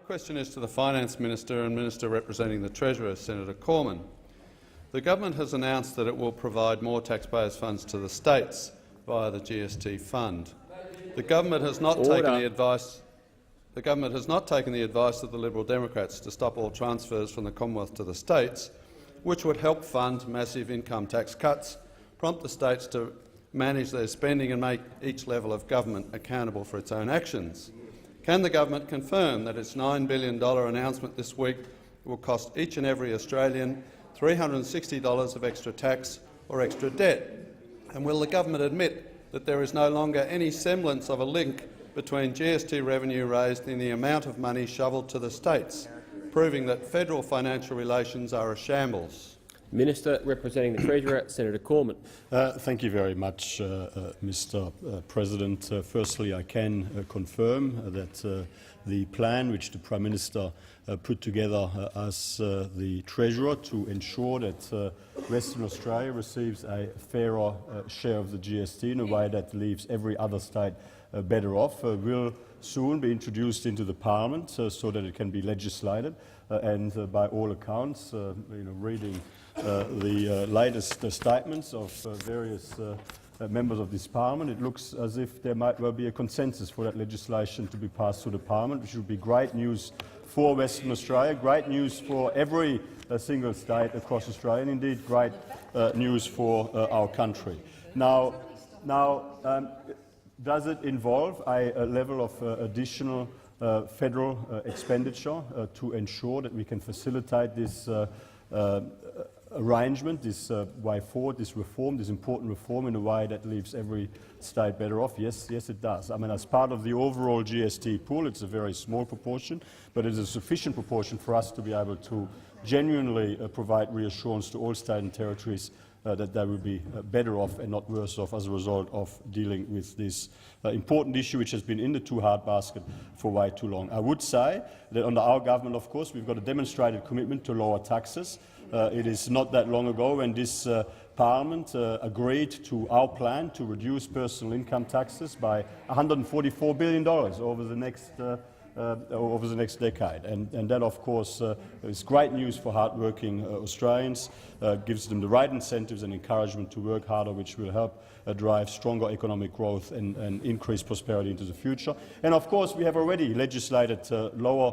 question is to the Finance Minister and Minister representing the Treasurer, Senator Cormann. The government has announced that it will provide more taxpayers' funds to the states via the GST fund. The government has not taken the advice. The government has not taken the advice of the Liberal Democrats to stop all transfers from the Commonwealth to the states, which would help fund massive income tax cuts, prompt the states to manage their spending and make each level of government accountable for its own actions. Can the government confirm that its $9 billion announcement this week will cost each and every Australian $360 of extra tax or extra debt? And will the government admit that there is no longer any semblance of a link between GST revenue raised and the amount of money shovelled to the states, proving that federal financial relations are a shambles? Minister representing the Treasurer, Senator Cormann. Thank you very much, Mr. President. Firstly, I can confirm that the plan which the Prime Minister put together as the Treasurer to ensure that Western Australia receives a fairer share of the GST in a way that leaves every other state better off will soon be introduced into the Parliament so that it can be legislated. And by all accounts, reading the latest statements of various members of this Parliament, it looks as if there might well be a consensus for that legislation to be passed through the Parliament, which would be great news for Western Australia, great news for every single state across Australia, and indeed great news for our country. Now, does it involve a level of additional federal expenditure to ensure that we can facilitate this arrangement, this way forward, this reform, this important reform in a way that leaves every state better off? Yes, it does. I mean, as part of the overall GST pool, it's a very small proportion, but it is a sufficient proportion for us to be able to genuinely provide reassurance to all states and territories that they will be better off and not worse off as a result of dealing with this important issue which has been in the too hard basket for way too long. I would say that under our government, of course, we've got a demonstrated commitment to lower taxes. It is not that long ago when this Parliament agreed to our plan to reduce personal income taxes by $144 billion over the next decade. And that, of course, is great news for hard-working Australians, gives them the right incentives and encouragement to work harder, which will help drive stronger economic growth and increase prosperity into the future. And, of course, we have already legislated lower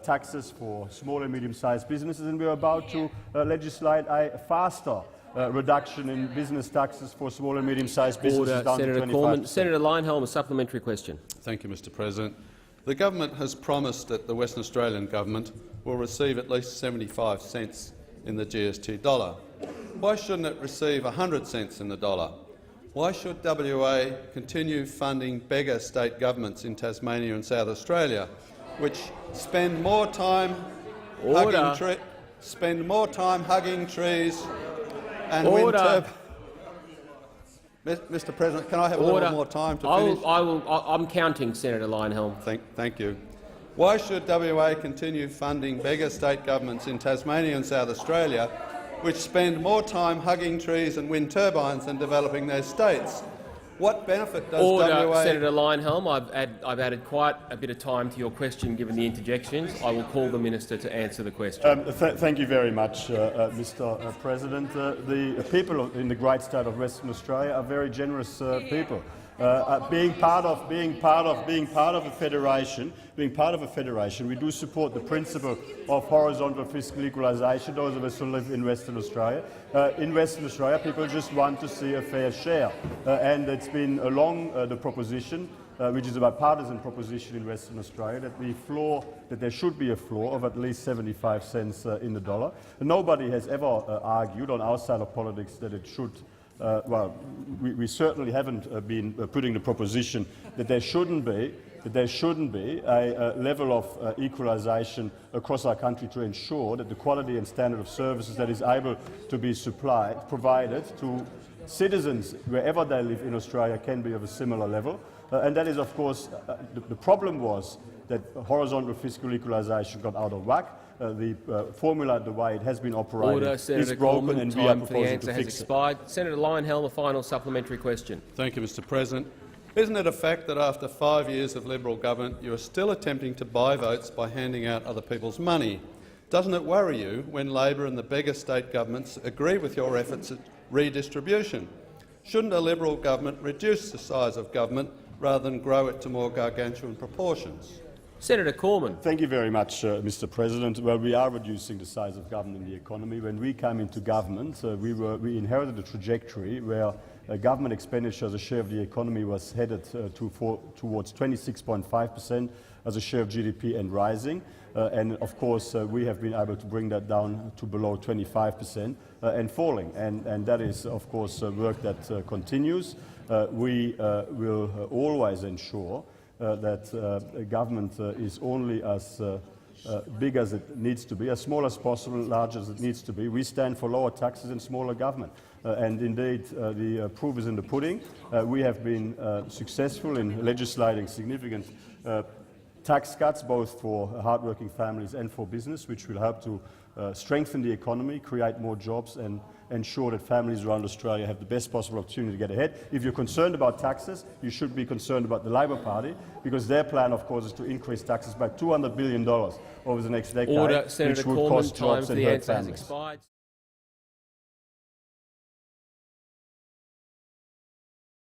taxes for small and medium-sized businesses, and we are about to legislate a faster reduction in business taxes for small and medium-sized businesses down Senator to 25%. Cormann. Senator Leyonhjelm, a supplementary question. Thank you, Mr. President. The government has promised that the Western Australian government will receive at least 75 cents in the GST dollar. Why shouldn't it receive 100 cents in the dollar? Why should WA continue funding beggar state governments in Tasmania and South Australia, which spend more time hugging trees and wind turbines? Mr. President, can I have a little more time to finish? I'm counting, Senator Leyonhjelm. Thank you. Why should WA continue funding beggar state governments in Tasmania and South Australia, which spend more time hugging trees and wind turbines than developing their states? What benefit does WA— Senator Leyonhjelm, I've added quite a bit of time to your question given the interjections. I will call the minister to answer the question. Thank you very much, Mr. President. The people in the great state of Western Australia are very generous people. Being part of a federation, we do support the principle of horizontal fiscal equalisation. Those of us who live in Western Australia, people just want to see a fair share, and it's been along the proposition, which is a bipartisan proposition in Western Australia, that there should be a floor of at least 75 cents in the dollar. Nobody has ever argued on our side of politics that it should. We certainly haven't been putting the proposition that there shouldn't be a level of equalisation across our country to ensure that the quality and standard of services that is able to be provided to citizens wherever they live in Australia can be of a similar level. And that is, of course, the problem was that horizontal fiscal equalisation got out of whack. The formula, the way it has been operated, is broken, and we are proposing to fix it. Senator Leyonhjelm, a final supplementary question. Thank you, Mr. President. Isn't it a fact that after 5 years of Liberal government you are still attempting to buy votes by handing out other people's money? Doesn't it worry you when Labor and the beggar state governments agree with your efforts at redistribution? Shouldn't a Liberal government reduce the size of government rather than grow it to more gargantuan proportions? Senator Cormann. Thank you very much, Mr. President. Well, we are reducing the size of government in the economy. When we came into government, we inherited a trajectory where government expenditure as a share of the economy was headed towards 26.5% as a share of GDP and rising. And of course, we have been able to bring that down to below 25% and falling. And that is, of course, work that continues. We will always ensure that government is only as big as it needs to be, as small as possible, large as it needs to be. We stand for lower taxes and smaller government. And indeed, the proof is in the pudding. We have been successful in legislating significant tax cuts, both for hardworking families and for business, which will help to strengthen the economy, create more jobs and ensure that families around Australia have the best possible opportunity to get ahead. If you're concerned about taxes, you should be concerned about the Labor Party, because their plan, of course, is to increase taxes by $200 billion over the next decade, Order, Senator which would Cormann, cost time jobs for and the hurt answer has families. expired.